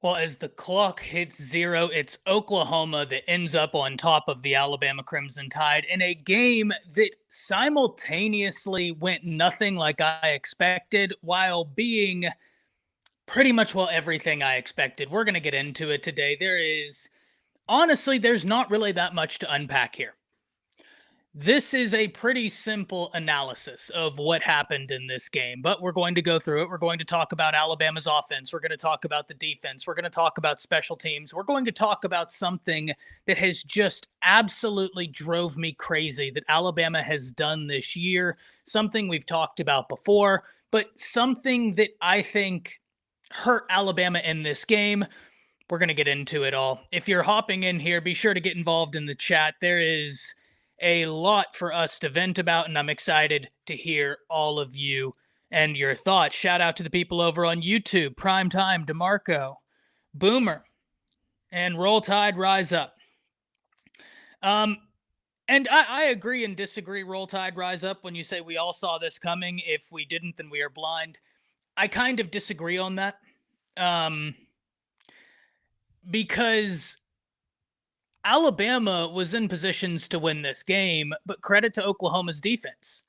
Well, as the clock hits zero, it's Oklahoma that ends up on top of the Alabama Crimson Tide in a game that simultaneously went nothing like I expected while being pretty much well everything I expected. We're going to get into it today. There's not really that much to unpack here. This is a pretty simple analysis of what happened in this game, but we're going to go through it. We're going to talk about Alabama's offense. We're going to talk about the defense. We're going to talk about special teams. We're going to talk about something that has just absolutely drove me crazy that Alabama has done this year, something we've talked about before, but something that I think hurt Alabama in this game. We're going to get into it all. If you're hopping in here, be sure to get involved in the chat. There is a lot for us to vent about, and I'm excited to hear all of you and your thoughts. Shout out to the people over on YouTube, Primetime, DeMarco, Boomer, and Roll Tide, Rise Up. And I agree and disagree, Roll Tide, Rise Up, when you say we all saw this coming. If we didn't, then we are blind. I kind of disagree on that. Because Alabama was in positions to win this game, but credit to Oklahoma's defense.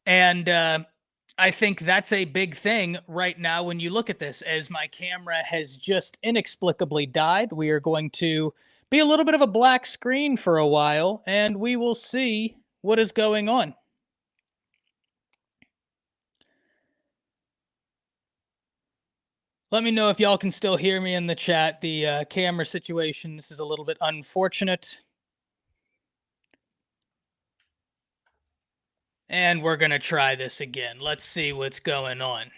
And I think that's a big thing right now when you look at this. As my camera has just inexplicably died, we are going to be a little bit of a black screen for a while, and we will see what is going on. Let me know if y'all can still hear me in the chat. The camera situation, this is a little bit unfortunate. And we're going to try this again. Let's see what's going on.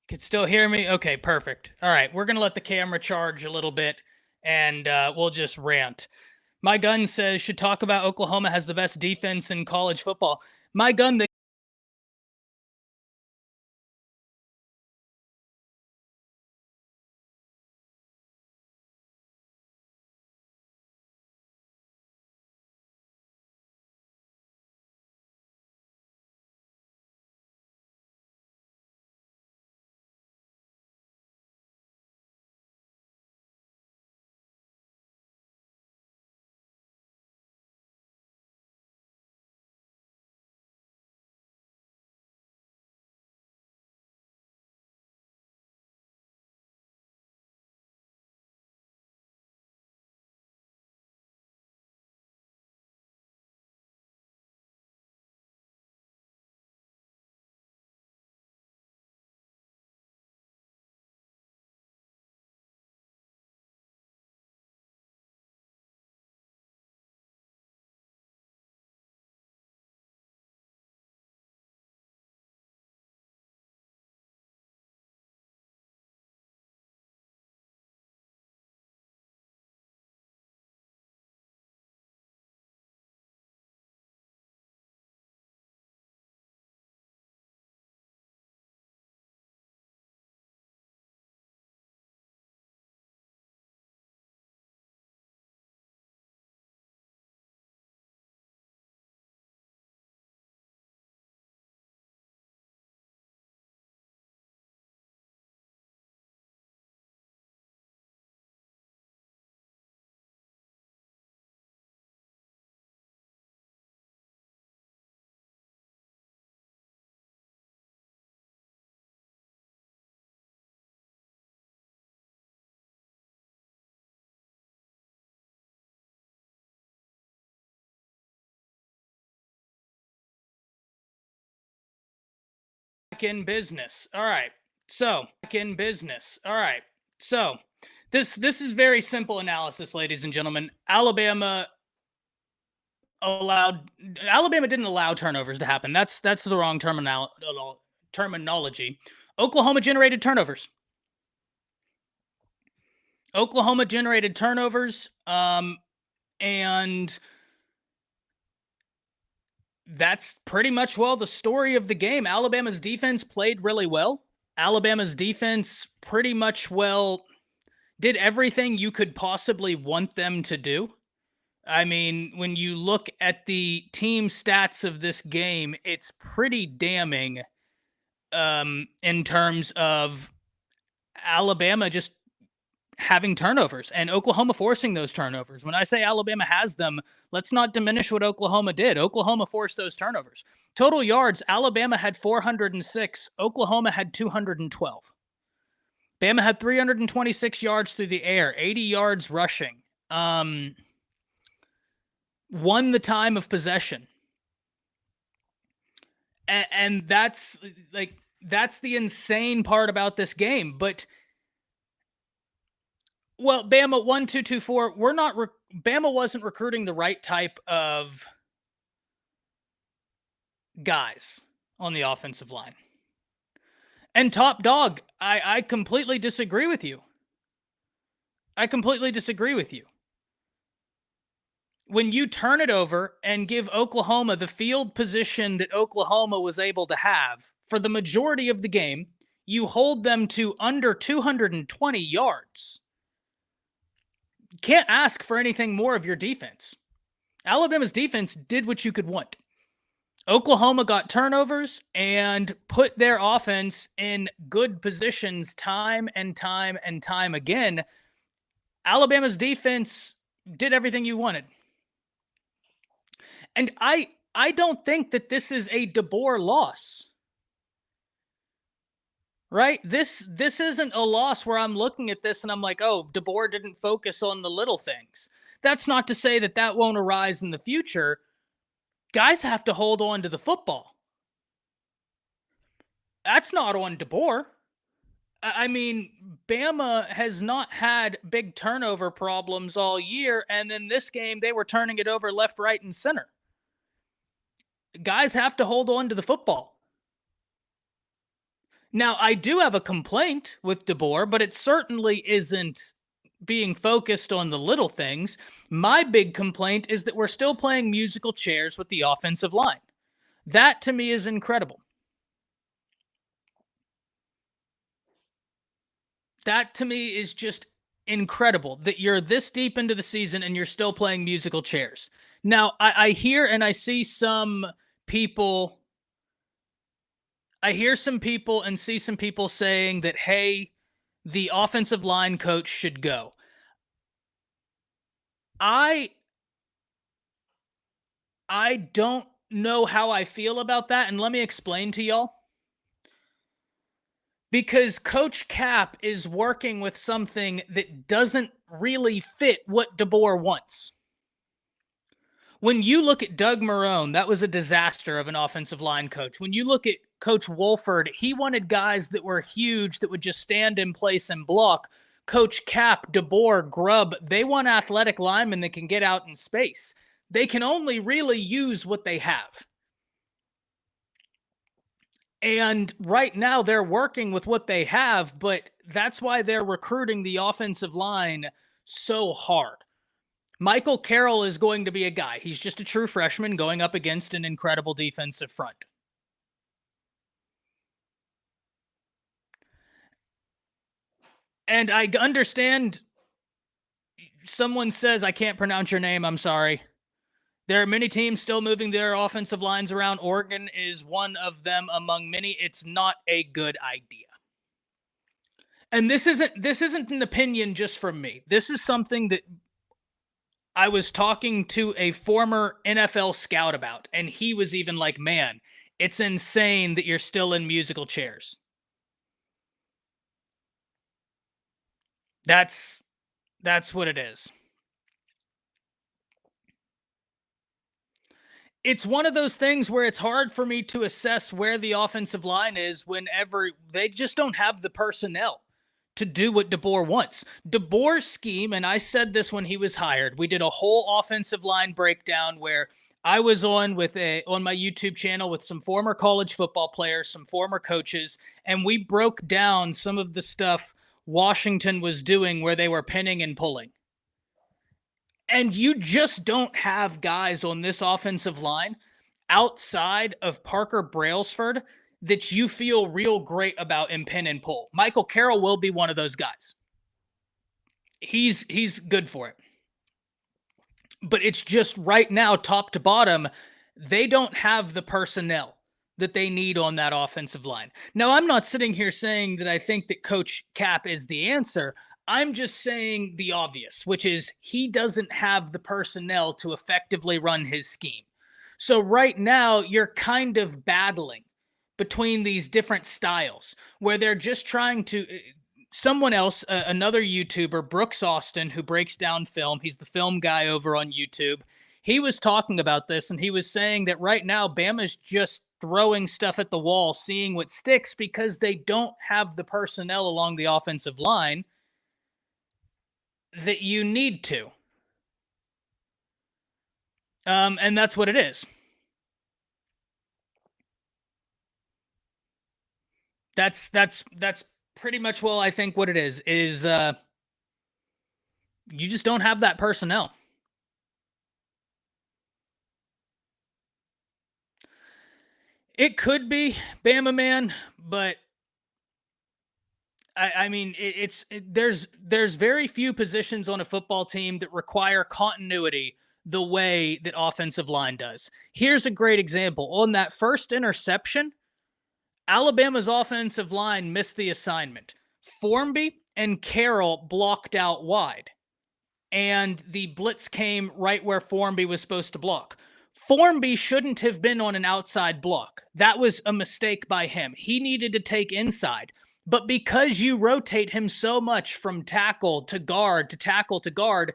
Can still hear me? Okay, perfect. All right, we're going to let the camera charge a little bit, and we'll just rant. My gun says, should talk about Oklahoma has the best defense in college football. My gun, the back in business. All right. So, back in business. All right. So, this is very simple analysis, ladies and gentlemen. Allowed Alabama didn't allow turnovers to happen. That's the wrong terminology. Oklahoma generated turnovers. Oklahoma generated turnovers, and that's pretty much, well, the story of the game. Alabama's defense played really well. Alabama's defense pretty much, well, did everything you could possibly want them to do. I mean, when you look at the team stats of this game, it's pretty damning in terms of Alabama just having turnovers and Oklahoma forcing those turnovers. When I say Alabama has them, let's not diminish what Oklahoma did. Oklahoma forced those turnovers. Total yards, Alabama had 406, Oklahoma had 212. Bama had 326 yards through the air, 80 yards rushing. Won the time of possession. And that's the insane part about this game. But well, Bama 1-2-2-4. Bama wasn't recruiting the right type of guys on the offensive line. And top dog, I completely disagree with you. I completely disagree with you. When you turn it over and give Oklahoma the field position that Oklahoma was able to have for the majority of the game, you hold them to under 220 yards. Can't ask for anything more of your defense. Alabama's defense did what you could want. Oklahoma got turnovers and put their offense in good positions time and time and time again. Alabama's defense did everything you wanted. And I don't think that this is a DeBoer loss. Right? This isn't a loss where I'm looking at this and I'm like, oh, DeBoer didn't focus on the little things. That's not to say that that won't arise in the future. Guys have to hold on to the football. That's not on DeBoer. I mean, Bama has not had big turnover problems all year, and in this game, they were turning it over left, right, and center. Guys have to hold on to the football. Now, I do have a complaint with DeBoer, but it certainly isn't being focused on the little things. My big complaint is that we're still playing musical chairs with the offensive line. That, to me, is incredible. That, to me, is just incredible that you're this deep into the season and you're still playing musical chairs. Now, I hear and I see some people... I hear some people and see some people saying that, hey, the offensive line coach should go. I don't know how I feel about that, and let me explain to y'all. Because Coach Cap is working with something that doesn't really fit what DeBoer wants. When you look at Doug Marrone, that was a disaster of an offensive line coach. When you look at Coach Wolford, he wanted guys that were huge, that would just stand in place and block. Coach Cap, DeBoer, Grubb, they want athletic linemen that can get out in space. They can only really use what they have. And right now they're working with what they have, but that's why they're recruiting the offensive line so hard. Michael Carroll is going to be a guy. He's just a true freshman going up against an incredible defensive front. And I understand someone says, I can't pronounce your name, I'm sorry. There are many teams still moving their offensive lines around. Oregon is one of them among many. It's not a good idea. And this isn't an opinion just from me. This is something that I was talking to a former NFL scout about, and he was even like, man, it's insane that you're still in musical chairs. That's what it is. It's one of those things where it's hard for me to assess where the offensive line is whenever they just don't have the personnel to do what DeBoer wants. DeBoer's scheme, and I said this when he was hired, we did a whole offensive line breakdown where I was on my YouTube channel with some former college football players, some former coaches, and we broke down some of the stuff Washington was doing where they were pinning and pulling. And you just don't have guys on this offensive line outside of Parker Brailsford that you feel real great about in pin and pull. Michael Carroll will be one of those guys. he's good for it. But it's just right now, top to bottom, they don't have the personnel that they need on that offensive line. Now, I'm not sitting here saying that I think that Coach Cap is the answer. I'm just saying the obvious, which is he doesn't have the personnel to effectively run his scheme. So right now, you're kind of battling between these different styles where they're just trying to. Someone else, another YouTuber, Brooks Austin, who breaks down film, he's the film guy over on YouTube. He was talking about this and he was saying that right now, Bama's just throwing stuff at the wall, seeing what sticks because they don't have the personnel along the offensive line that you need to. And that's what it is. That's pretty much, well, I think what it is you just don't have that personnel. It could be Bama man, but I mean, there's very few positions on a football team that require continuity the way that offensive line does. Here's a great example. On that first interception, Alabama's offensive line missed the assignment. Formby and Carroll blocked out wide, and the blitz came right where Formby was supposed to block. Formby shouldn't have been on an outside block. That was a mistake by him. He needed to take inside. But because you rotate him so much from tackle to guard to tackle to guard,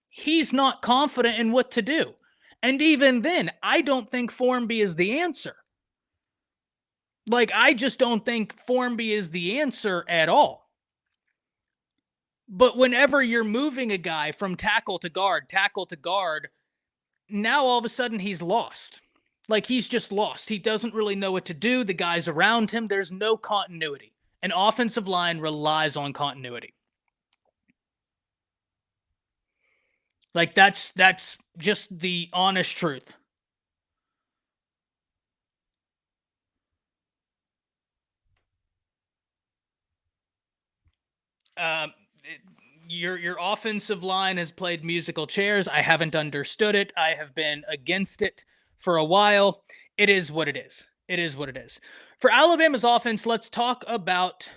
he's not confident in what to do. And even then, I don't think Formby is the answer. Like, I just don't think Formby is the answer at all. But whenever you're moving a guy from tackle to guard, now all of a sudden he's lost. Like, he's just lost. He doesn't really know what to do. The guys around him, there's no continuity. An offensive line relies on continuity. Like, that's just the honest truth. Your offensive line has played musical chairs. I haven't understood it. I have been against it for a while. It is what it is. It is what it is. For Alabama's offense, let's talk about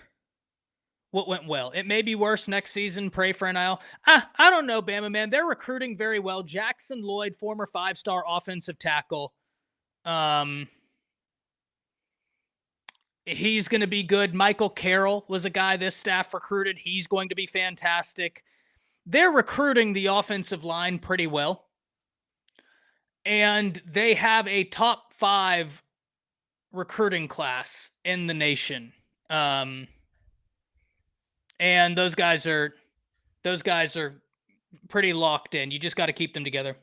what went well. It may be worse next season. Pray for NIL. I don't know, Bama, man. They're recruiting very well. Jackson Lloyd, former 5-star offensive tackle. He's going to be good. Michael Carroll was a guy this staff recruited. He's going to be fantastic. They're recruiting the offensive line pretty well. And they have a top 5 recruiting class in the nation. And those guys are pretty locked in. You just got to keep them together.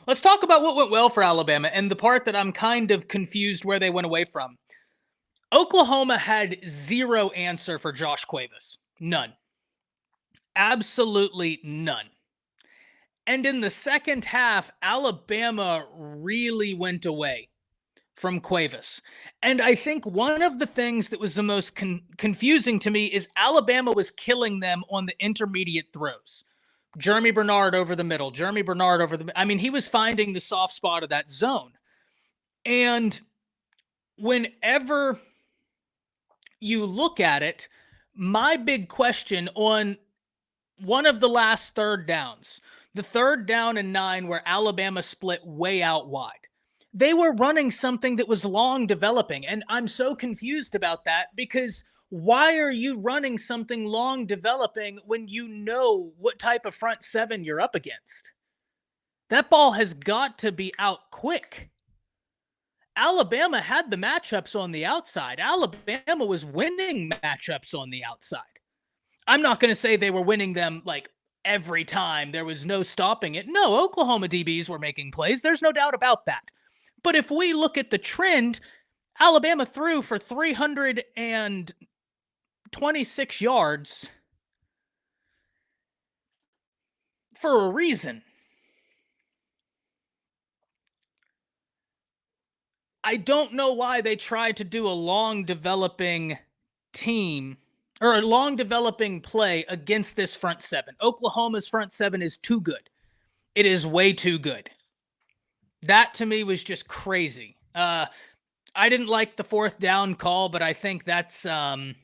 Let's talk about what went well for Alabama and the part that I'm kind of confused where they went away from. Oklahoma had zero answer for Josh Cuevas. None. Absolutely none. And in the second half, Alabama really went away from Cuevas. And I think one of the things that was the most confusing to me is Alabama was killing them on the intermediate throws. Jeremy Bernard over the middle. I mean, he was finding the soft spot of that zone. And whenever you look at it, my big question on one of the last third downs, the 3rd down and 9 where Alabama split way out wide, they were running something that was long developing. And I'm so confused about that because why are you running something long developing when you know what type of front 7 you're up against? That ball has got to be out quick. Alabama had the matchups on the outside. Alabama was winning matchups on the outside. I'm not going to say they were winning them like every time. There was no stopping it. No, Oklahoma DBs were making plays. There's no doubt about that. But if we look at the trend, Alabama threw for 326 yards for a reason. I don't know why they tried to do a long developing team or a long developing play against this front seven. Oklahoma's front seven is too good. It is way too good. That to me was just crazy. I didn't like the fourth down call, but I think that's Bama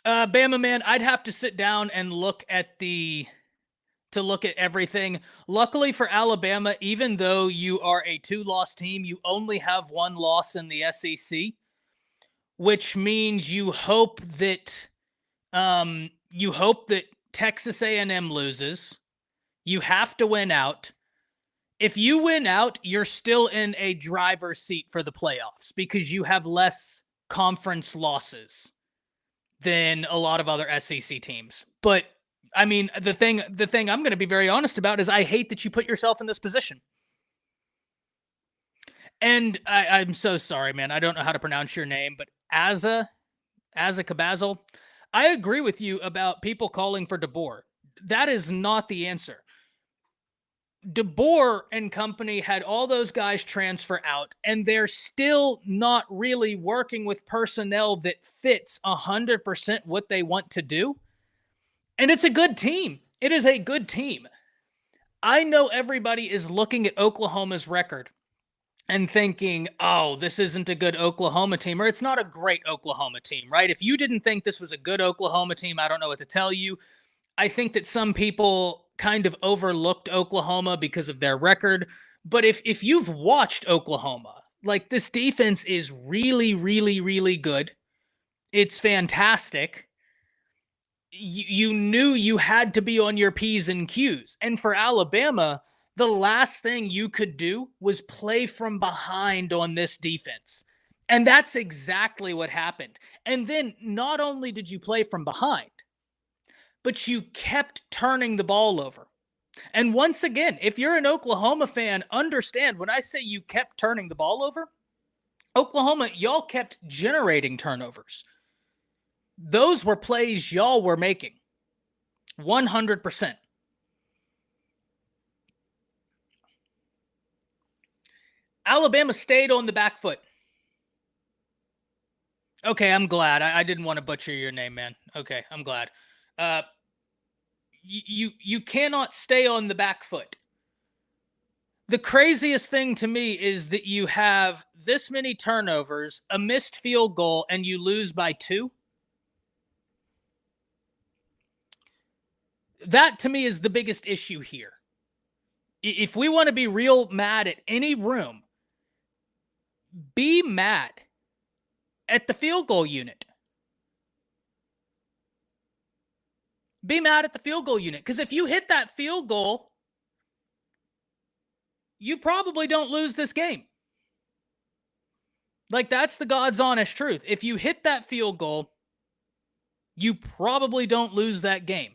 man. I'd have to sit down and look at everything. Luckily for Alabama, even though you are a 2-loss team, you only have 1 loss in the SEC, which means you hope that Texas A&M loses. You have to win out. If you win out, you're still in a driver's seat for the playoffs because you have less conference losses than a lot of other SEC teams. But I mean, the thing I'm going to be very honest about is I hate that you put yourself in this position. And I'm so sorry, man. I don't know how to pronounce your name, but Asa Cabazal, I agree with you about people calling for DeBoer. That is not the answer. DeBoer and company had all those guys transfer out, and they're still not really working with personnel that fits 100% what they want to do. And it's a good team. It is a good team. I know everybody is looking at Oklahoma's record and thinking, oh, this isn't a good Oklahoma team, or it's not a great Oklahoma team, right? If you didn't think this was a good Oklahoma team, I don't know what to tell you. I think that some people kind of overlooked Oklahoma because of their record. But if you've watched Oklahoma, like, this defense is really, really, really good. It's fantastic. You knew you had to be on your P's and Q's. And for Alabama, the last thing you could do was play from behind on this defense. And that's exactly what happened. And then not only did you play from behind, but you kept turning the ball over. And once again, if you're an Oklahoma fan, understand when I say you kept turning the ball over, Oklahoma, y'all kept generating turnovers. Those were plays y'all were making. 100%. Alabama stayed on the back foot. Okay, I'm glad. I didn't want to butcher your name, man. Okay, I'm glad. You cannot stay on the back foot. The craziest thing to me is that you have this many turnovers, a missed field goal, and you lose by 2. That to me is the biggest issue here. If we want to be real mad at any room, be mad at the field goal unit. Be mad at the field goal unit. Because if you hit that field goal, you probably don't lose this game. Like, that's the God's honest truth. If you hit that field goal, you probably don't lose that game.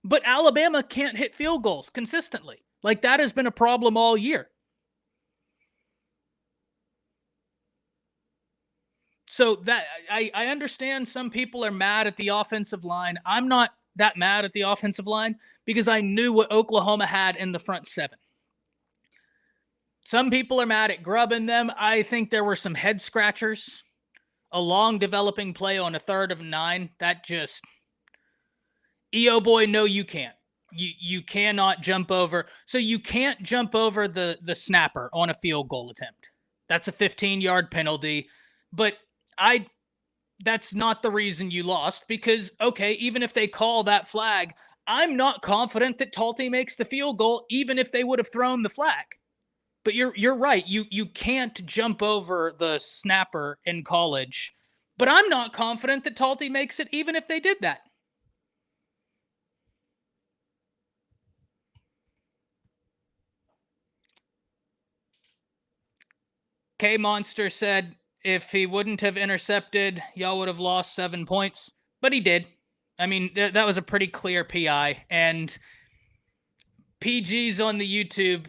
But Alabama can't hit field goals consistently. Like, that has been a problem all year. So that I understand some people are mad at the offensive line. I'm not that mad at the offensive line because I knew what Oklahoma had in the front seven. Some people are mad at grubbing them. I think there were some head scratchers. A long developing play on a 3rd and 9. That just... EO boy, no, you can't. You cannot jump over. So you can't jump over the snapper on a field goal attempt. That's a 15-yard penalty. But that's not the reason you lost because, okay, even if they call that flag, I'm not confident that Talty makes the field goal even if they would have thrown the flag. But you're right. You can't jump over the snapper in college. But I'm not confident that Talty makes it even if they did that. K-Monster said if he wouldn't have intercepted, y'all would have lost 7 points. But he did. I mean, that was a pretty clear PI. And PG's on the YouTube.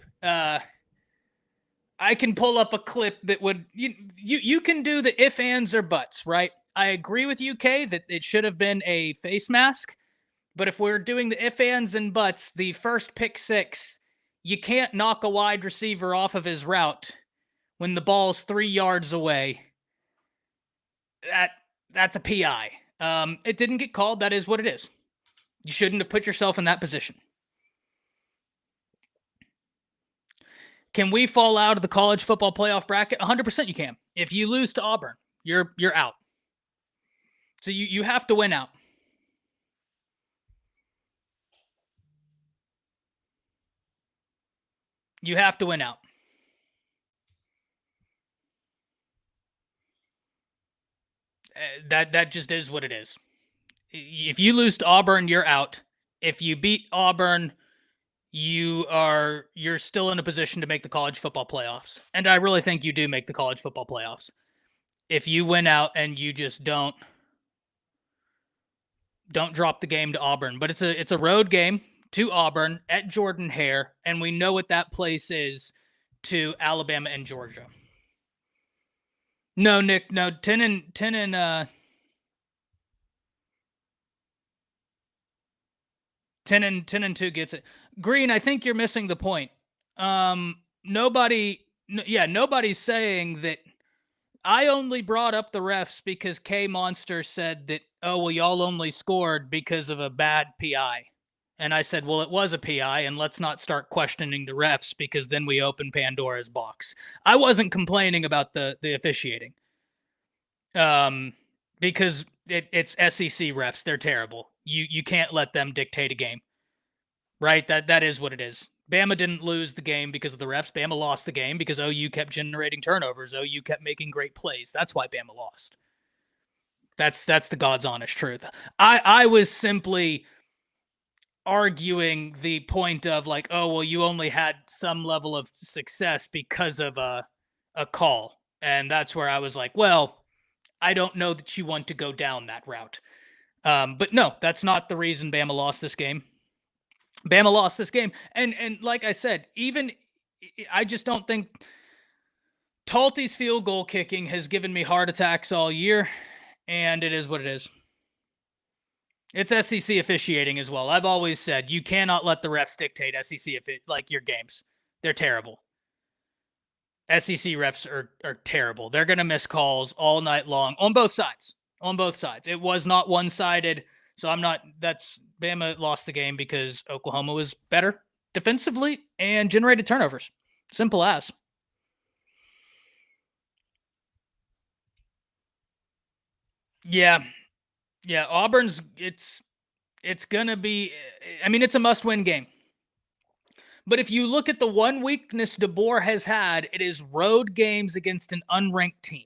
I can pull up a clip that would... You can do the if, ands, or buts, right? I agree with UK that it should have been a face mask. But if we're doing the if, ands, and buts, the first pick 6, you can't knock a wide receiver off of his route when the ball's 3 yards away That's a PI. It didn't get called. That is what it is. You shouldn't have put yourself in that position. Can we fall out of the college football playoff bracket? 100% you can. If you lose to Auburn, you're out. So you have to win out. You have to win out. That just is what it is. If you lose to Auburn, you're out. If you beat Auburn, you're still in a position to make the college football playoffs. And I really think you do make the college football playoffs. If you win out and you just don't drop the game to Auburn, but it's a road game to Auburn at Jordan-Hare, and we know what that place is to Alabama and Georgia. No, Nick, no, 10 and 2 gets it. Green, I think you're missing the point. Nobody's saying that. I only brought up the refs because K Monster said that, oh, well, y'all only scored because of a bad PI. And I said, well, it was a PI, and let's not start questioning the refs because then we open Pandora's box. I wasn't complaining about the officiating. Because it's SEC refs. They're terrible. You can't let them dictate a game. Right? That is what it is. Bama didn't lose the game because of the refs. Bama lost the game because OU kept generating turnovers. OU kept making great plays. That's why Bama lost. That's the God's honest truth. I was simply arguing the point of like, oh, well, you only had some level of success because of a call. And that's where I was like, well, I don't know that you want to go down that route. But no, that's not the reason Bama lost this game. Bama lost this game. And like I said, I just don't think Talty's field goal kicking has given me heart attacks all year, and it is what it is. It's SEC officiating as well. I've always said you cannot let the refs dictate SEC your games. They're terrible. SEC refs are terrible. They're going to miss calls all night long on both sides. On both sides. It was not one-sided. So Bama lost the game because Oklahoma was better defensively and generated turnovers. Simple as. Yeah. Auburn's, it's going to be, I mean, it's a must-win game. But if you look at the one weakness DeBoer has had, it is road games against an unranked team.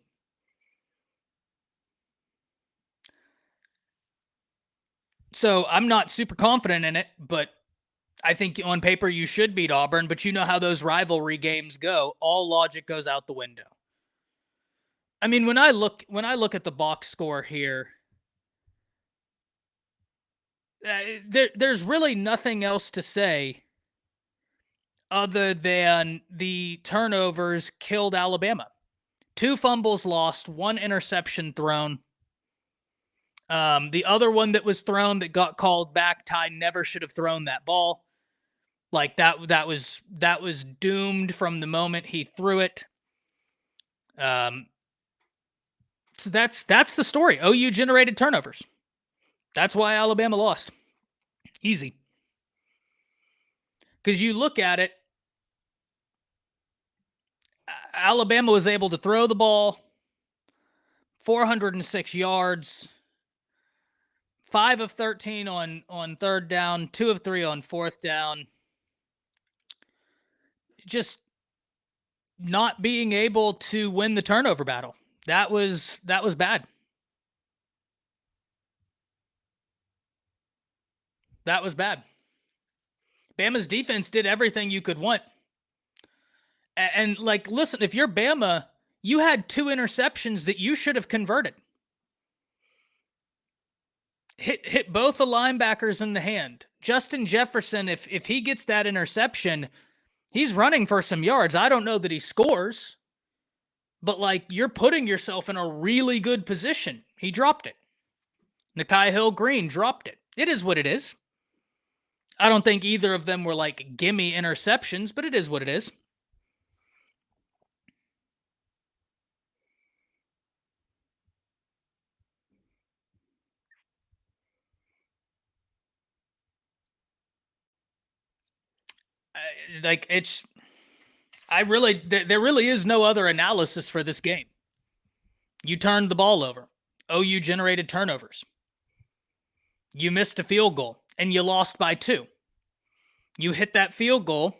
So I'm not super confident in it, but I think on paper you should beat Auburn, but you know how those rivalry games go. All logic goes out the window. I mean, when I look at the box score here, there's really nothing else to say other than the turnovers killed Alabama. 2 fumbles lost, 1 interception thrown. The other one that was thrown that got called back, Ty never should have thrown that ball. Like that was doomed from the moment he threw it. So that's the story. OU generated turnovers. That's why Alabama lost. Easy. Because you look at it, Alabama was able to throw the ball 406 yards, 5 of 13 on third down, 2 of 3 on fourth down. Just not being able to win the turnover battle. That was bad. That was bad. Bama's defense did everything you could want. And like, listen, if you're Bama, you had 2 interceptions that you should have converted. Hit both the linebackers in the hand. Justin Jefferson, if he gets that interception, he's running for some yards. I don't know that he scores, but like, you're putting yourself in a really good position. He dropped it. Nakai Hill-Green dropped it. It is what it is. I don't think either of them were like gimme interceptions, but it is what it is. Like it's, there really is no other analysis for this game. You turned the ball over. OU generated turnovers. You missed a field goal and you lost by 2. You hit that field goal.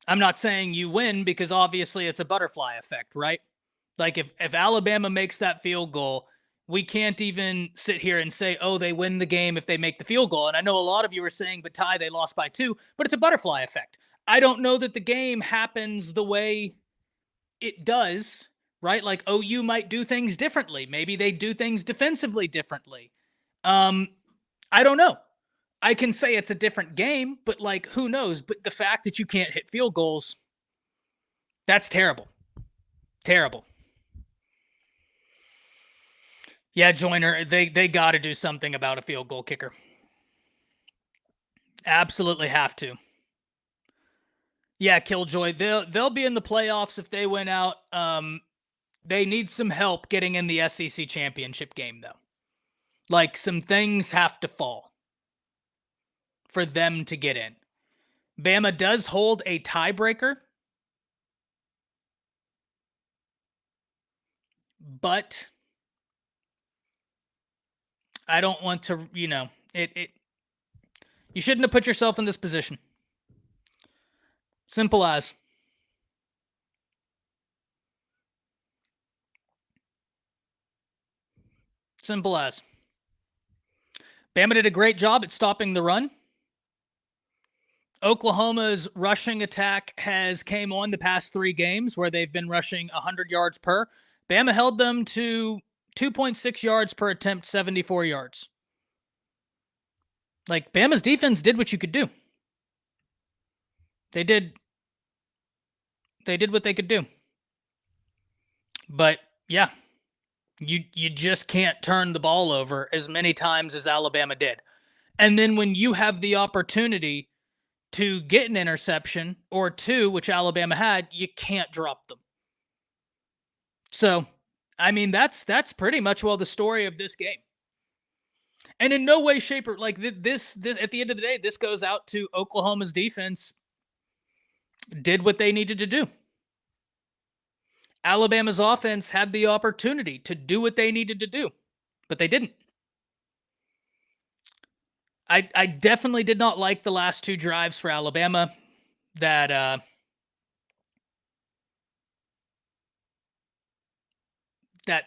I'm not saying you win because obviously it's a butterfly effect, right? Like if Alabama makes that field goal, we can't even sit here and say, oh, they win the game if they make the field goal. And I know a lot of you are saying, but Ty, they lost by 2, but it's a butterfly effect. I don't know that the game happens the way it does, right? Like OU might do things differently. Maybe they do things defensively differently. I don't know. I can say it's a different game, but like who knows? But the fact that you can't hit field goals, that's terrible. Terrible. Yeah, Joyner, they got to do something about a field goal kicker. Absolutely have to. Yeah, Killjoy, they'll be in the playoffs if they win out. They need some help getting in the SEC championship game though. Like some things have to fall for them to get in. Bama does hold a tiebreaker, but I don't want to, it you shouldn't have put yourself in this position. Simple as. Simple as. Bama did a great job at stopping the run. Oklahoma's rushing attack has came on the past 3 games where they've been rushing 100 yards per. Bama held them to 2.6 yards per attempt, 74 yards. Like Bama's defense did what you could do. They did what they could do. But yeah, you just can't turn the ball over as many times as Alabama did. And then when you have the opportunity to get an interception or 2, which Alabama had, you can't drop them. So, I mean, that's pretty much the story of this game. And in no way, shape, or like this at the end of the day, this goes out to Oklahoma's defense did what they needed to do. Alabama's offense had the opportunity to do what they needed to do, but they didn't. I definitely did not like the last 2 drives for Alabama. That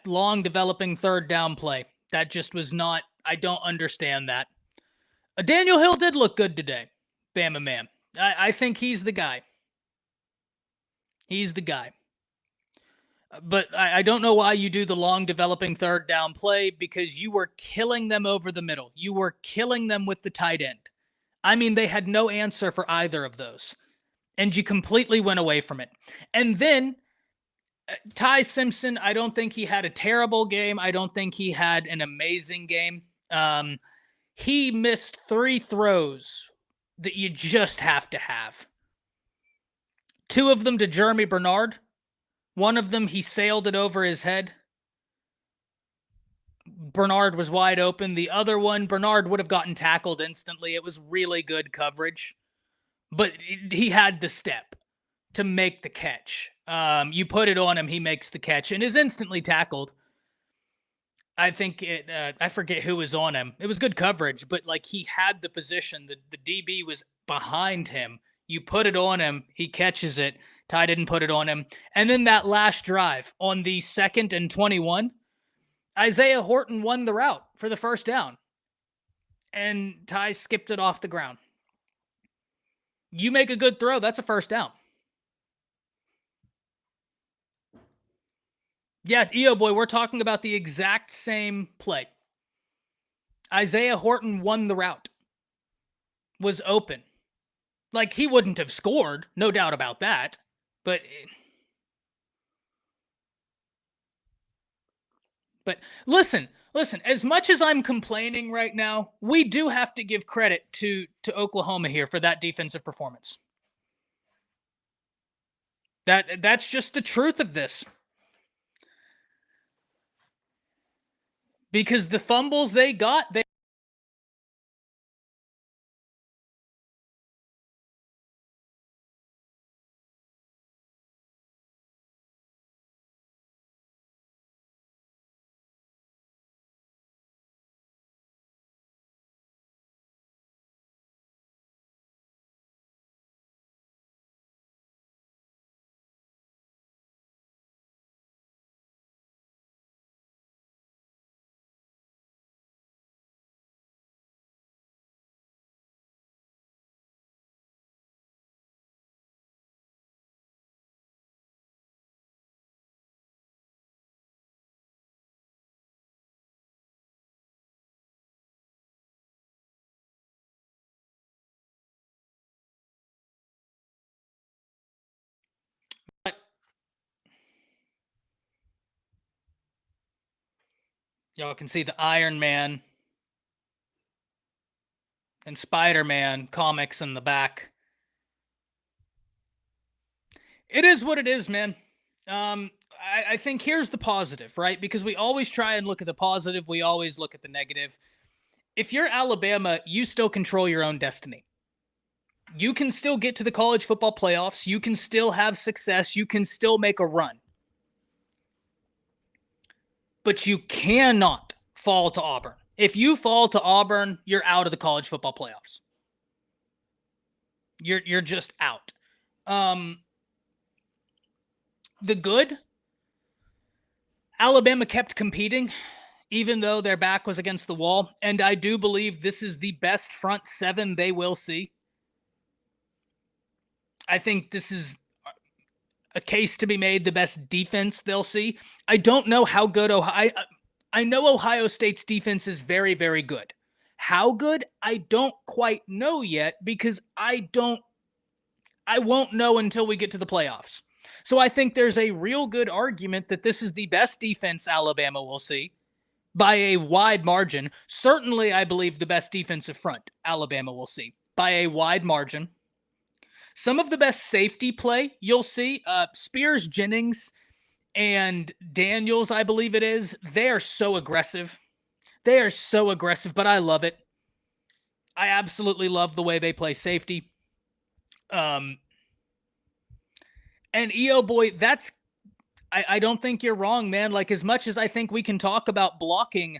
long developing 3rd down play. That just was not, I don't understand that. Daniel Hill did look good today. Bama man. I think he's the guy. He's the guy. But I don't know why you do the long developing 3rd down play because you were killing them over the middle. You were killing them with the tight end. I mean, they had no answer for either of those. And you completely went away from it. And then Ty Simpson, I don't think he had a terrible game. I don't think he had an amazing game. He missed 3 throws that you just have to have. 2 of them to Jeremy Bernard. One of them, he sailed it over his head. Bernard was wide open. The other one, Bernard would have gotten tackled instantly. It was really good coverage. But he had the step to make the catch. You put it on him, he makes the catch and is instantly tackled. I think I forget who was on him. It was good coverage, but like he had the position. The DB was behind him. You put it on him, he catches it. Ty didn't put it on him. And then that last drive on the 2nd and 21, Isaiah Horton won the route for the 1st down. And Ty skipped it off the ground. You make a good throw, that's a 1st down. Yeah, EO boy, we're talking about the exact same play. Isaiah Horton won the route. Was open. Like, he wouldn't have scored, no doubt about that. But listen, as much as I'm complaining right now, we do have to give credit to Oklahoma here for that defensive performance. That's just the truth of this. Because the fumbles they got, Y'all can see the Iron Man and Spider-Man comics in the back. It is what it is, man. I think here's the positive, right? Because we always try and look at the positive, we always look at the negative. If you're Alabama, you still control your own destiny. You can still get to the college football playoffs. You can still have success. You can still make a run. But you cannot fall to Auburn. If you fall to Auburn, you're out of the college football playoffs. You're just out. The good, Alabama kept competing, even though their back was against the wall. And I do believe this is the best front seven they will see. I think this is a case to be made, the best defense they'll see. I don't know how good I know Ohio State's defense is very, very good. How good? I don't quite know yet because I won't know until we get to the playoffs. So I think there's a real good argument that this is the best defense Alabama will see by a wide margin. Certainly, I believe the best defensive front Alabama will see by a wide margin. Some of the best safety play you'll see, Spears, Jennings, and Daniels, I believe it is, they are so aggressive. They are so aggressive, but I love it. I absolutely love the way they play safety. And EO boy, I don't think you're wrong, man. Like, as much as I think we can talk about blocking,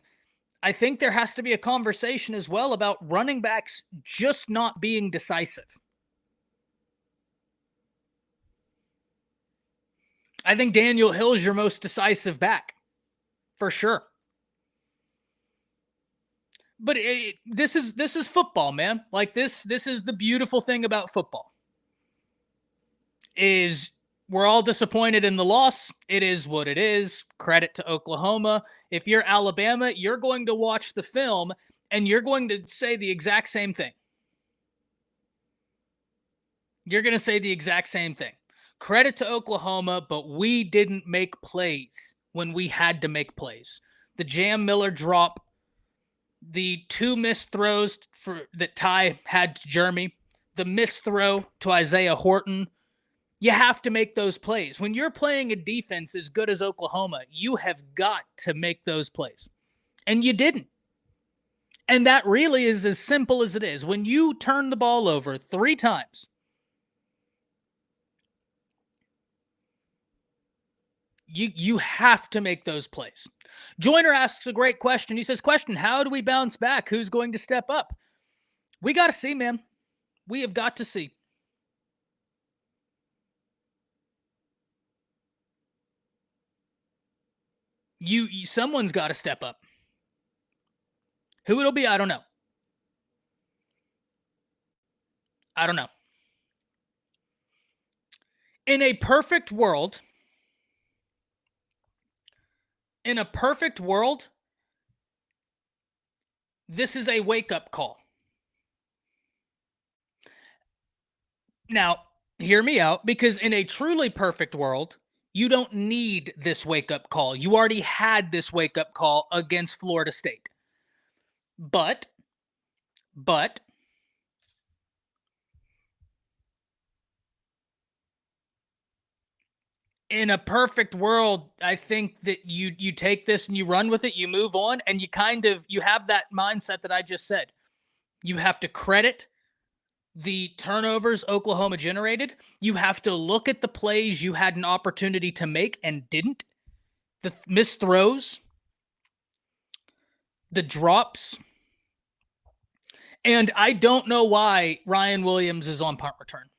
I think there has to be a conversation as well about running backs just not being decisive. I think Daniel Hill's your most decisive back, for sure. But this is football, man. Like, this is the beautiful thing about football. Is we're all disappointed in the loss. It is what it is. Credit to Oklahoma. If you're Alabama, you're going to watch the film and you're going to say the exact same thing. You're going to say the exact same thing. Credit to Oklahoma, but we didn't make plays when we had to make plays. The Jam Miller drop, the two missed throws that Ty had to Jeremy, the missed throw to Isaiah Horton. You have to make those plays. When you're playing a defense as good as Oklahoma, you have got to make those plays. And you didn't. And that really is as simple as it is. When you turn the ball over 3 times, you have to make those plays. Joyner asks a great question. He says, how do we bounce back? Who's going to step up? We got to see, man. We have got to see. Someone's got to step up. Who it'll be, I don't know. I don't know. In a perfect world, this is a wake-up call. Now, hear me out, because in a truly perfect world, you don't need this wake-up call. You already had this wake-up call against Florida State. But in a perfect world, I think that you take this and you run with it, you move on, and you have that mindset that I just said. You have to credit the turnovers Oklahoma generated. You have to look at the plays you had an opportunity to make and didn't. The missed throws, the drops. And I don't know why Ryan Williams is on punt return.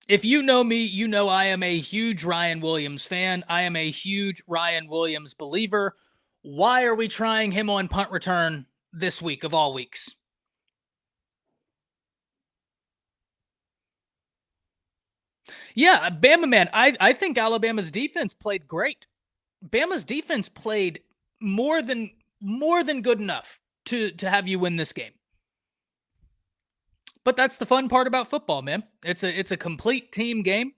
If you know me, you know I am a huge Ryan Williams fan. I am a huge Ryan Williams believer. Why are we trying him on punt return this week of all weeks? Yeah, Bama, man, I think Alabama's defense played great. Bama's defense played more than good enough to have you win this game. But that's the fun part about football, man. It's a complete team game.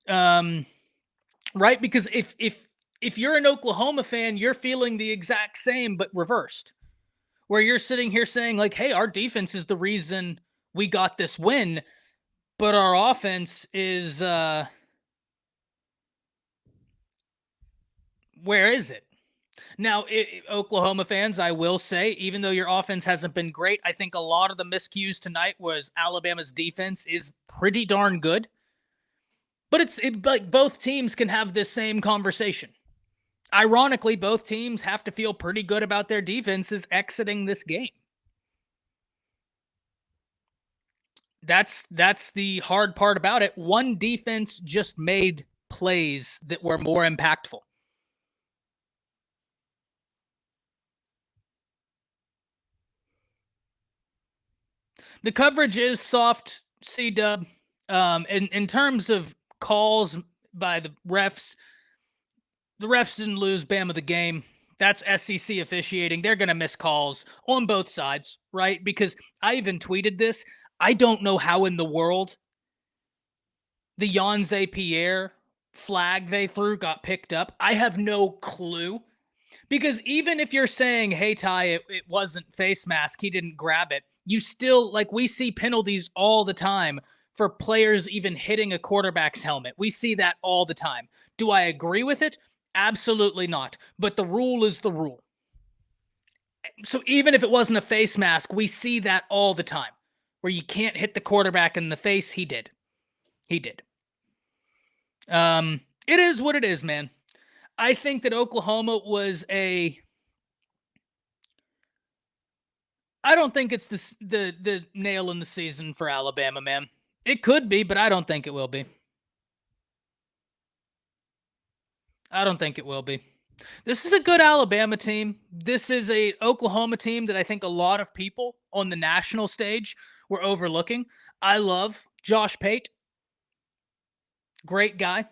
Right? Because if If you're an Oklahoma fan, you're feeling the exact same, but reversed, where you're sitting here saying, like, hey, our defense is the reason we got this win, but our offense is, where is it? Now, Oklahoma fans, I will say, even though your offense hasn't been great, I think a lot of the miscues tonight was Alabama's defense is pretty darn good. But like both teams can have this same conversation. Ironically, both teams have to feel pretty good about their defenses exiting this game. That's the hard part about it. One defense just made plays that were more impactful. The coverage is soft, C-dub. In terms of calls by the refs didn't lose Bama the game. That's SEC officiating. They're going to miss calls on both sides, right? Because I even tweeted this. I don't know how in the world the Yonze Pierre flag they threw got picked up. I have no clue. Because even if you're saying, hey, Ty, it wasn't face mask, he didn't grab it, you still, like, we see penalties all the time for players even hitting a quarterback's helmet. We see that all the time. Do I agree with it? Absolutely not. But the rule is the rule. So even if it wasn't a face mask, we see that all the time where you can't hit the quarterback in the face. He did. He did. It is what it is, man. I think that Oklahoma was I don't think it's the nail in the season for Alabama, man. It could be, but I don't think it will be. I don't think it will be. This is a good Alabama team. This is a Oklahoma team that I think a lot of people on the national stage were overlooking. I love Josh Pate. Great guy.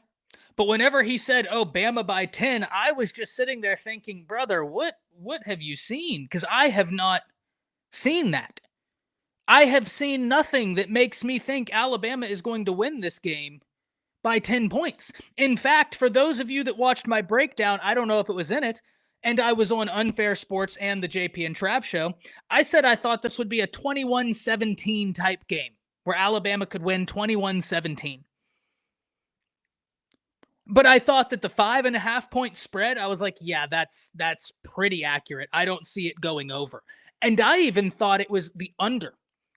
But whenever he said, "Oh, Bama by 10," I was just sitting there thinking, "Brother, what have you seen?" Cuz I have not seen that. I have seen nothing that makes me think Alabama is going to win this game by 10 points. In fact, for those of you that watched my breakdown, I don't know if it was in it, and I was on Unfair Sports and the JP and Trav show, I said I thought this would be a 21-17 type game where Alabama could win 21-17. But I thought that the 5.5 point spread, I was like, yeah, that's pretty accurate. I don't see it going over. And I even thought it was the under,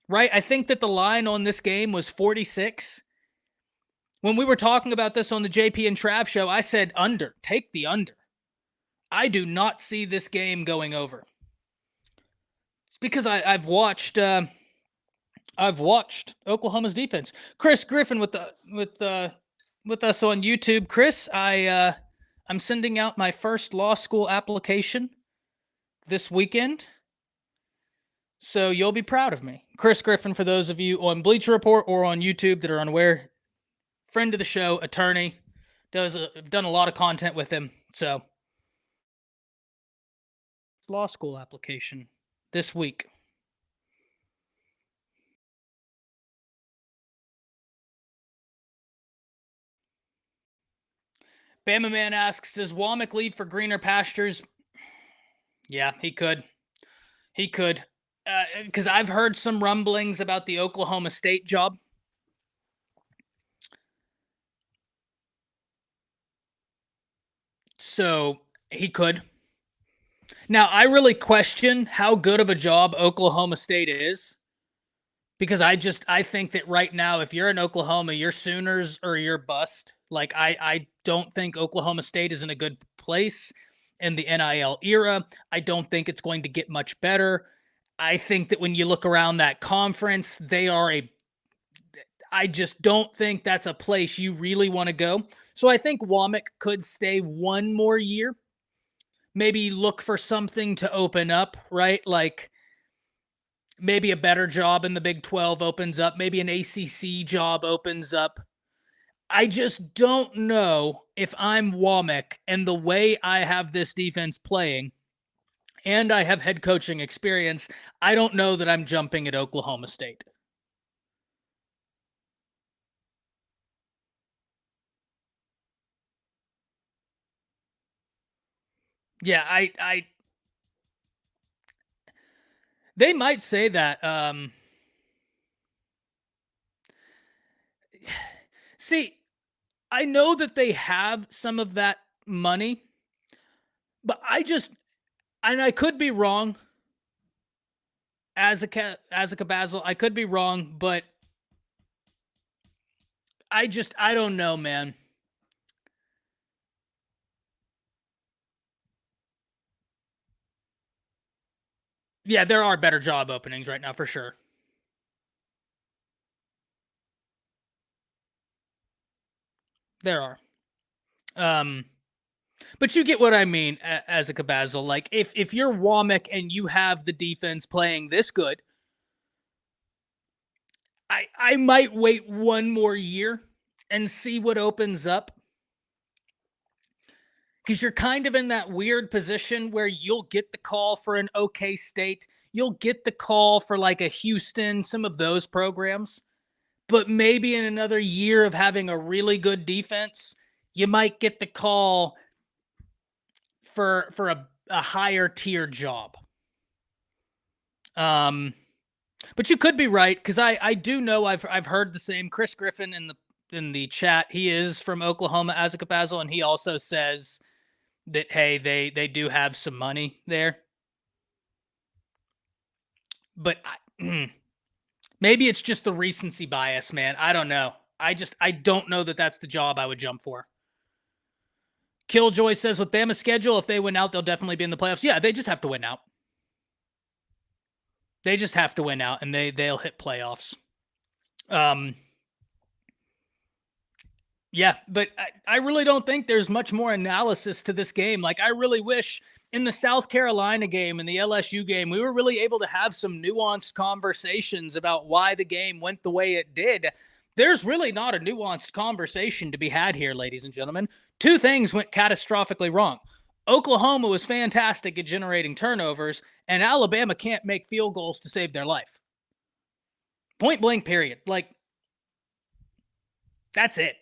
right? I think that the line on this game was 46. When we were talking about this on the JP and Trav show, I said under, take the under. I do not see this game going over. It's because I've watched Oklahoma's defense. Chris Griffin with us on YouTube. Chris, I'm sending out my first law school application this weekend, so you'll be proud of me. Chris Griffin, for those of you on Bleacher Report or on YouTube that are unaware, friend of the show, attorney, I've done a lot of content with him. So, law school application this week. Bama Man asks, does Womack leave for greener pastures? Yeah, he could. He could. Because I've heard some rumblings about the Oklahoma State job. So he could. Now, I really question how good of a job Oklahoma State is. Because I think that right now, if you're in Oklahoma, you're Sooners or you're bust. Like, I don't think Oklahoma State is in a good place in the NIL era. I don't think it's going to get much better. I think that when you look around that conference, I just don't think that's a place you really want to go. So I think Womack could stay one more year. Maybe look for something to open up, right? Like, maybe a better job in the Big 12 opens up. Maybe an ACC job opens up. I just don't know if I'm Womack and the way I have this defense playing, and I have head coaching experience, I don't know that I'm jumping at Oklahoma State. Yeah, I they might say that. See, I know that they have some of that money, but and I could be wrong as a Cabazal. I could be wrong, but I don't know, man. Yeah, there are better job openings right now for sure. There are. Um, but you get what I mean as a Cabazal. Like if you're Womack and you have the defense playing this good, I might wait one more year and see what opens up because you're kind of in that weird position where you'll get the call for an OK State, you'll get the call for like a Houston, some of those programs, but maybe in another year of having a really good defense, you might get the call for a higher tier job. Um, but you could be right because I do know I've heard the same. Chris Griffin in the chat, he is from Oklahoma as a Capazel, and he also says that hey they do have some money there, but maybe it's just the recency bias, man. I don't know. I don't know that that's the job I would jump for. Killjoy says with Bama's schedule, if they win out, they'll definitely be in the playoffs. Yeah, they just have to win out. They just have to win out, and they'll hit playoffs. Um, yeah, but I really don't think there's much more analysis to this game. Like, I really wish in the South Carolina game and the LSU game, we were really able to have some nuanced conversations about why the game went the way it did. There's really not a nuanced conversation to be had here, ladies and gentlemen. Two things went catastrophically wrong. Oklahoma was fantastic at generating turnovers, and Alabama can't make field goals to save their life. Point blank, period. Like, that's it.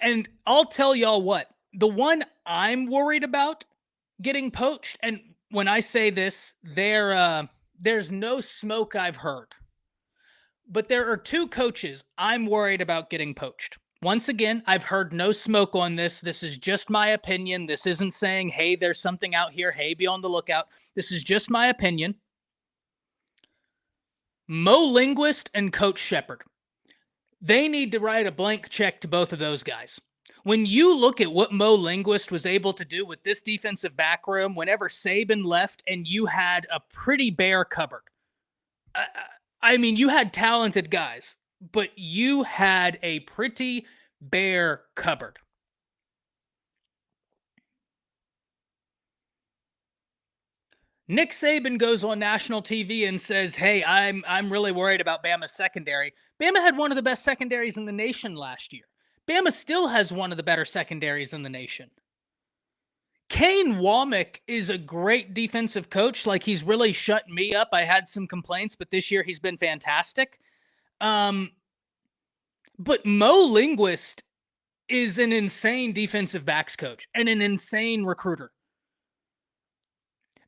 And I'll tell y'all what, the one I'm worried about getting poached, and when I say this, there's no smoke I've heard, but there are two coaches I'm worried about getting poached. Once again, I've heard no smoke on this. This is just my opinion. This isn't saying, hey, there's something out here. Hey, be on the lookout. This is just my opinion. Mo Linguist and Coach Shepard. They need to write a blank check to both of those guys. When you look at what Mo Linguist was able to do with this defensive back room, whenever Saban left and you had a pretty bare cupboard. I mean, you had talented guys, but you had a pretty bare cupboard. Nick Saban goes on national TV and says, "Hey, I'm really worried about Bama's secondary." Bama had one of the best secondaries in the nation last year. Bama still has one of the better secondaries in the nation. Kane Womack is a great defensive coach. Like, he's really shut me up. I had some complaints, but this year he's been fantastic. But Mo Linguist is an insane defensive backs coach and an insane recruiter.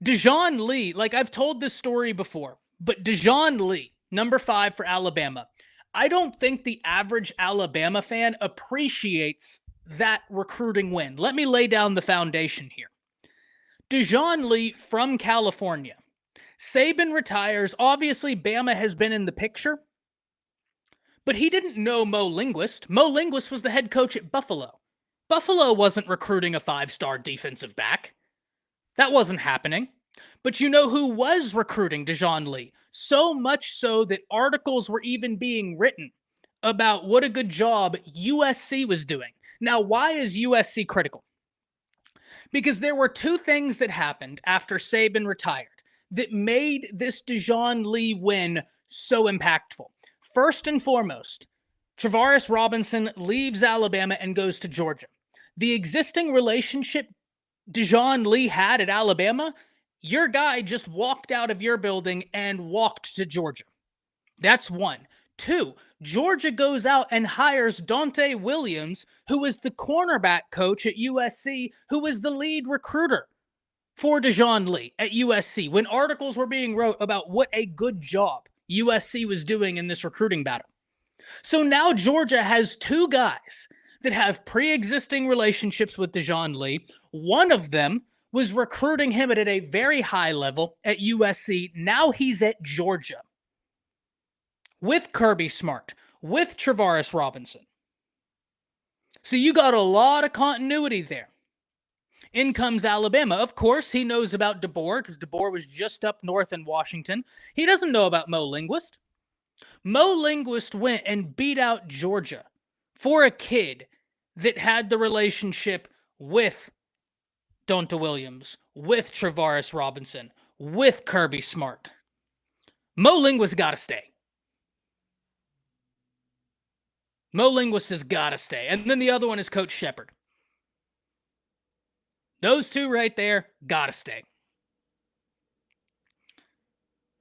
Dejoun Lee, like I've told this story before, but Dejoun Lee, number 5 for Alabama. I don't think the average Alabama fan appreciates that recruiting win. Let me lay down the foundation here. Dejoun Lee from California. Saban retires. Obviously, Bama has been in the picture, but he didn't know Mo Linguist. Mo Linguist was the head coach at Buffalo. Buffalo wasn't recruiting a 5-star defensive back. That wasn't happening. But you know who was recruiting Dejoun Lee? So much so that articles were even being written about what a good job USC was doing. Now, why is USC critical? Because there were two things that happened after Saban retired that made this Dejoun Lee win so impactful. First and foremost, Travaris Robinson leaves Alabama and goes to Georgia. The existing relationship Dejoun Lee had at Alabama, your guy just walked out of your building and walked to Georgia. That's one. 2, Georgia goes out and hires Dante Williams, who was the cornerback coach at USC, who was the lead recruiter for Dejoun Lee at USC when articles were being wrote about what a good job USC was doing in this recruiting battle. So now Georgia has 2 guys that have pre-existing relationships with Dejoun Lee. One of them was recruiting him at a very high level at USC. Now he's at Georgia with Kirby Smart, with Travaris Robinson. So you got a lot of continuity there. In comes Alabama. Of course, he knows about DeBoer because DeBoer was just up north in Washington. He doesn't know about Mo Linguist. Mo Linguist went and beat out Georgia for a kid that had the relationship with Donta Williams, with Travaris Robinson, with Kirby Smart. Mo Linguist got to stay. Mo Linguist has got to stay. And then the other one is Coach Shepard. Those 2 right there, got to stay.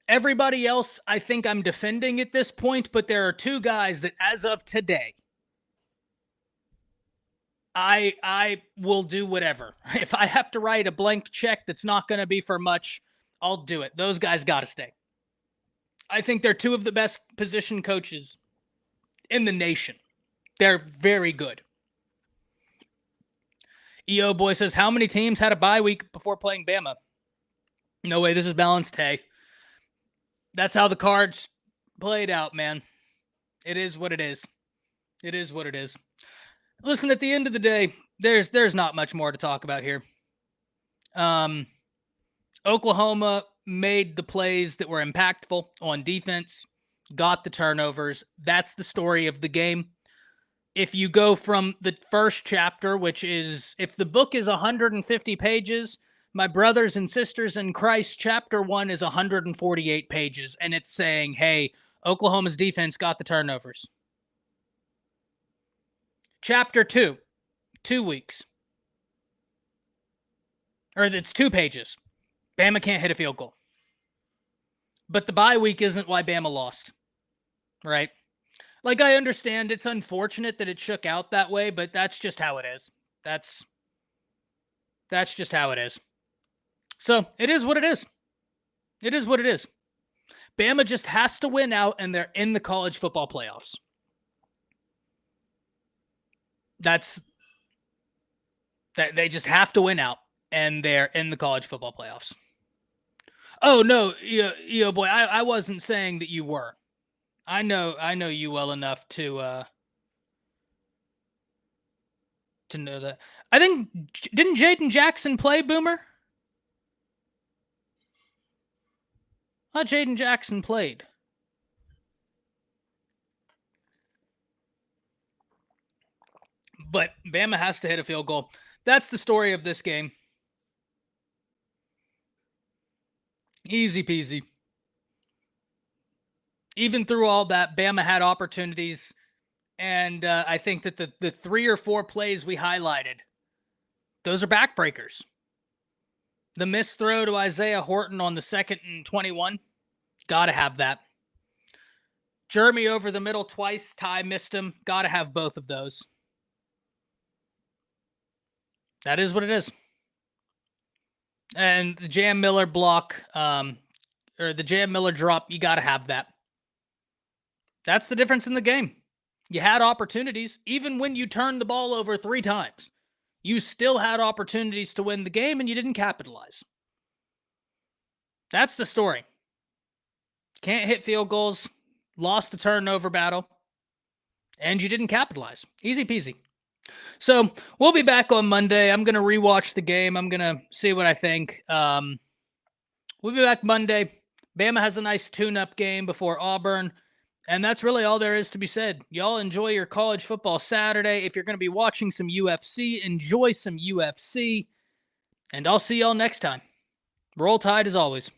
Everybody else, I think I'm defending at this point, but there are 2 guys that as of today, I will do whatever. If I have to write a blank check that's not going to be for much, I'll do it. Those guys got to stay. I think they're 2 of the best position coaches in the nation. They're very good. EO Boy says, how many teams had a bye week before playing Bama? No way, this is balanced, hey. That's how the cards played out, man. It is what it is. It is what it is. Listen, at the end of the day, there's not much more to talk about here. Oklahoma made the plays that were impactful on defense, got the turnovers. That's the story of the game. If you go from the first chapter, which is, if the book is 150 pages, my brothers and sisters in Christ, chapter 1 is 148 pages, and it's saying, hey, Oklahoma's defense got the turnovers. Chapter 2, 2 weeks. Or it's 2 pages. Bama can't hit a field goal. But the bye week isn't why Bama lost, right? Like, I understand it's unfortunate that it shook out that way, but that's just how it is. That's just how it is. So, it is what it is. It is what it is. Bama just has to win out, and they're in the college football playoffs. They just have to win out, and they're in the college football playoffs. Oh, no, boy, I wasn't saying that you were. I know you well enough to know that. I think, didn't Jaden Jackson play, Boomer? I thought Jaden Jackson played. But Bama has to hit a field goal. That's the story of this game. Easy peasy. Even through all that, Bama had opportunities. And I think that the 3 or 4 plays we highlighted, those are backbreakers. The missed throw to Isaiah Horton on the 2nd and 21, got to have that. Jeremy over the middle twice, Ty missed him, got to have both of those. That is what it is. And the Jam Miller block, or the Jam Miller drop, you got to have that. That's the difference in the game. You had opportunities. Even when you turned the ball over 3 times, you still had opportunities to win the game, and you didn't capitalize. That's the story. Can't hit field goals, lost the turnover battle, and you didn't capitalize. Easy peasy. So we'll be back on Monday. I'm going to rewatch the game. I'm going to see what I think. We'll be back Monday. Bama has a nice tune-up game before Auburn. And that's really all there is to be said. Y'all enjoy your college football Saturday. If you're going to be watching some UFC, enjoy some UFC. And I'll see y'all next time. Roll Tide as always.